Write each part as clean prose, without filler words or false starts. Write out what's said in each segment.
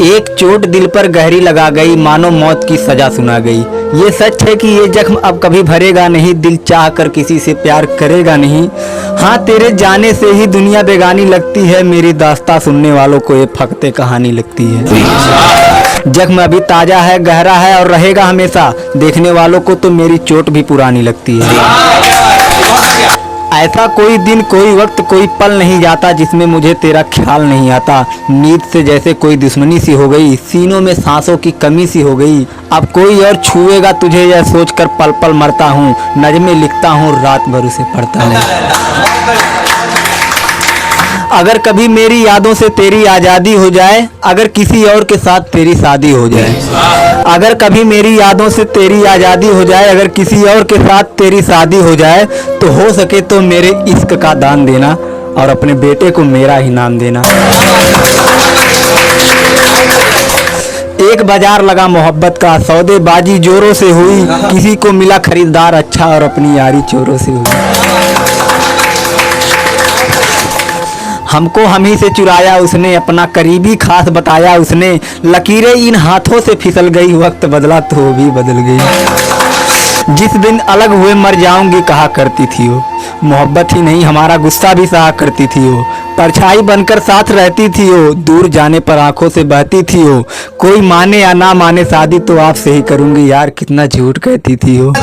एक चोट दिल पर गहरी लगा गई, मानो मौत की सजा सुना गई। ये सच है कि ये जख्म अब कभी भरेगा नहीं, दिल चाह कर किसी से प्यार करेगा नहीं। हाँ, तेरे जाने से ही दुनिया बेगानी लगती है, मेरी दास्तां सुनने वालों को ये फकते कहानी लगती है। जख्म अभी ताजा है, गहरा है और रहेगा हमेशा, देखने वालों को तो मेरी चोट भी पुरानी लगती है। ऐसा कोई दिन, कोई वक्त, कोई पल नहीं जाता जिसमें मुझे तेरा ख्याल नहीं आता। नींद से जैसे कोई दुश्मनी सी हो गई, सीनों में सांसों की कमी सी हो गई। अब कोई और छुएगा तुझे यह सोचकर पल पल मरता हूँ, नज़्में लिखता हूँ रात भर उसे पढ़ता हूँ। अगर कभी मेरी यादों से तेरी आज़ादी हो जाए, अगर किसी और के साथ तेरी शादी हो जाए, अगर कभी मेरी यादों से तेरी आज़ादी हो जाए, अगर किसी और के साथ तेरी शादी हो जाए, तो हो सके तो मेरे इश्क का दान देना और अपने बेटे को मेरा ही नाम देना। एक बाजार लगा मोहब्बत का, सौदेबाजी जोरों से हुई, किसी को मिला खरीदार अच्छा और अपनी यारी चोरों से हुई। हमको हम ही से चुराया उसने, अपना करीबी खास बताया उसने, लकीरें इन हाथों से फिसल गई, वक्त बदला तो वो भी बदल गई। जिस दिन अलग हुए मर जाऊंगी कहा करती थी वो, मोहब्बत ही नहीं हमारा गुस्सा भी सहा करती थी वो। परछाई बनकर साथ रहती थी वो, दूर जाने पर आंखों से बहती थी वो। कोई माने या ना माने शादी तो आपसे ही करूंगी, यार कितना झूठ कहती थी वो।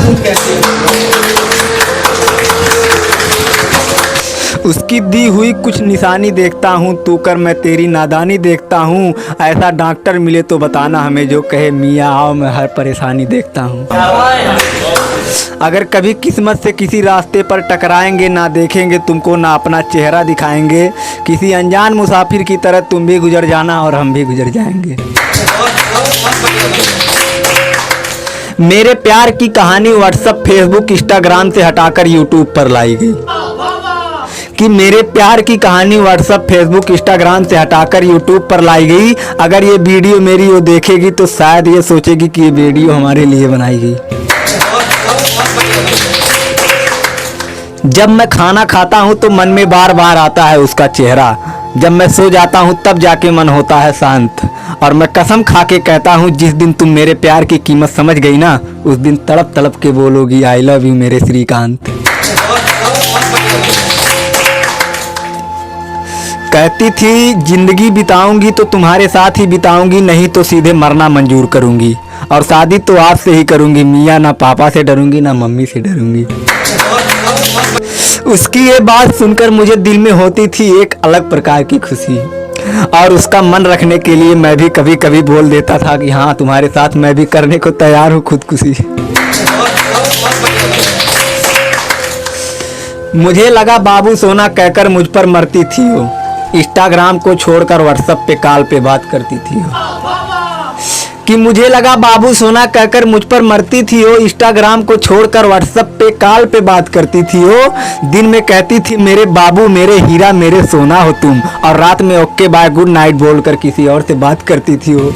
उसकी दी हुई कुछ निशानी देखता हूँ, तू कर मैं तेरी नादानी देखता हूँ। ऐसा डॉक्टर मिले तो बताना हमें जो कहे मियाँ आओ मैं हर परेशानी देखता हूँ। अगर कभी किस्मत से किसी रास्ते पर टकराएंगे, ना देखेंगे तुमको ना अपना चेहरा दिखाएंगे, किसी अनजान मुसाफिर की तरह तुम भी गुजर जाना और हम भी गुजर जाएंगे। मेरे प्यार की कहानी व्हाट्सएप, फेसबुक, इंस्टाग्राम से हटाकर यूट्यूब पर लाई गई। कि मेरे प्यार की कहानी व्हाट्सएप, फेसबुक, इंस्टाग्राम से हटाकर यूट्यूब पर लाई गई। अगर ये वीडियो मेरी वो देखेगी तो शायद ये सोचेगी कि ये वीडियो हमारे लिए बनाई गई। जब मैं खाना खाता हूँ तो मन में बार बार आता है उसका चेहरा, जब मैं सो जाता हूँ तब जाके मन होता है शांत। और मैं कसम खा के कहता हूँ जिस दिन तुम मेरे प्यार की कीमत समझ गई ना, उस दिन तड़प तड़प के बोलोगी आई लव यू मेरे श्रीकांत। कहती थी जिंदगी बिताऊंगी तो तुम्हारे साथ ही बिताऊंगी, नहीं तो सीधे मरना मंजूर करूंगी। और शादी तो आपसे ही करूंगी मियाँ, ना पापा से डरूंगी ना मम्मी से डरूंगी। उसकी ये बात सुनकर मुझे दिल में होती थी एक अलग प्रकार की खुशी, और उसका मन रखने के लिए मैं भी कभी कभी बोल देता था कि हाँ तुम्हारे साथ मैं भी करने को तैयार हूँ खुदकुशी। मुझे लगा बाबू सोना कहकर मुझ पर मरती थी वो, इंस्टाग्राम को छोड़कर व्हाट्सएप पे कॉल पे बात करती थी वो। कि मुझे लगा बाबू सोना कहकर मुझ पर मरती थी वो, इंस्टाग्राम को छोड़कर व्हाट्सएप पे कॉल पे बात करती थी वो। दिन में कहती थी मेरे बाबू मेरे हीरा मेरे सोना हो तुम, और रात में ओके बाय गुड नाइट बोलकर किसी और से बात करती थी वो।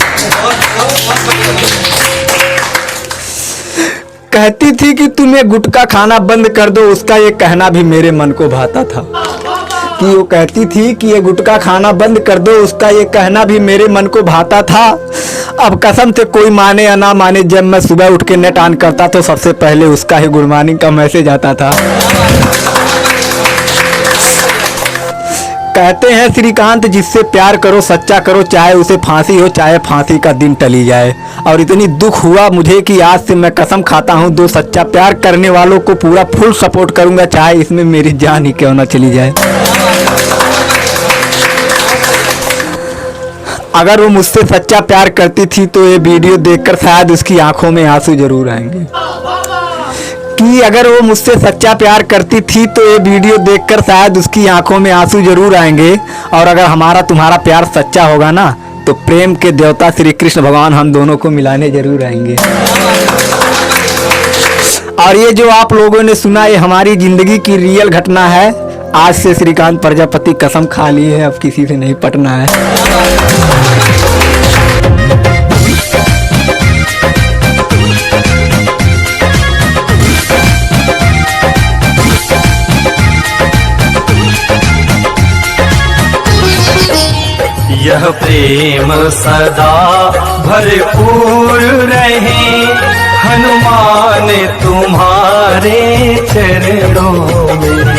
कहती थी कि तुम्हें गुटखा खाना बंद कर दो, उसका ये कहना भी मेरे मन को भाता था। कि वो कहती थी कि ये गुटखा खाना बंद कर दो, उसका ये कहना भी मेरे मन को भाता था। अब कसम से कोई माने या ना माने, जब मैं सुबह उठ के नेट ऑन करता तो सबसे पहले उसका ही गुड मॉर्निंग का मैसेज आता था। कहते हैं श्रीकांत जिससे प्यार करो सच्चा करो, चाहे उसे फांसी हो चाहे फांसी का दिन टली जाए। और इतनी दुख हुआ मुझे कि आज से मैं कसम खाता हूँ दो सच्चा प्यार करने वालों को पूरा फुल सपोर्ट करूंगा, चाहे इसमें मेरी जान ही क्यों ना चली जाए। अगर वो मुझसे सच्चा प्यार करती थी तो ये वीडियो देखकर शायद उसकी आंखों में आंसू जरूर आएंगे। कि अगर वो मुझसे सच्चा प्यार करती थी तो ये वीडियो देखकर शायद उसकी आंखों में आंसू जरूर आएंगे। और अगर हमारा तुम्हारा प्यार सच्चा होगा ना, तो प्रेम के देवता श्री कृष्ण भगवान हम दोनों को मिलाने जरूर आएंगे। और ये जो आप लोगों ने सुना ये हमारी जिंदगी की रियल घटना है। आज से श्रीकांत प्रजापति कसम खा ली है अब किसी से नहीं पटना है। यह प्रेम सदा भरपूर रहे हनुमान तुम्हारे चरणों में।